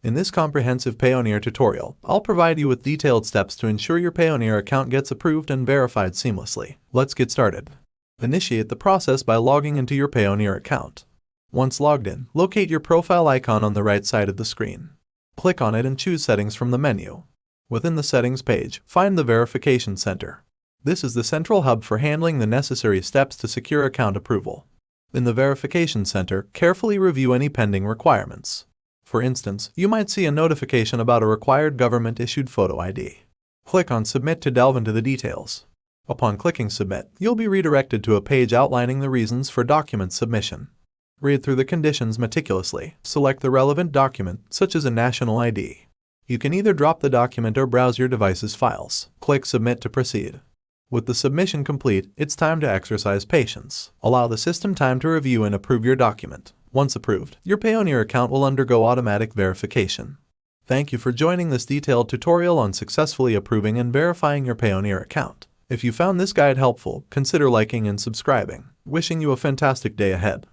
In this comprehensive Payoneer tutorial, I'll provide you with detailed steps to ensure your Payoneer account gets approved and verified seamlessly. Let's get started. Initiate the process by logging into your Payoneer account. Once logged in, locate your profile icon on the right side of the screen. Click on it and choose Settings from the menu. Within the Settings page, find the Verification Center. This is the central hub for handling the necessary steps to secure account approval. In the Verification Center, carefully review any pending requirements. For instance, you might see a notification about a required government-issued photo ID. Click on Submit to delve into the details. Upon clicking Submit, you'll be redirected to a page outlining the reasons for document submission. Read through the conditions meticulously. Select the relevant document, such as a national ID. You can either drop the document or browse your device's files. Click Submit to proceed. With the submission complete, it's time to exercise patience. Allow the system time to review and approve your document. Once approved, your Payoneer account will undergo automatic verification. Thank you for joining this detailed tutorial on successfully approving and verifying your Payoneer account. If you found this guide helpful, consider liking and subscribing. Wishing you a fantastic day ahead.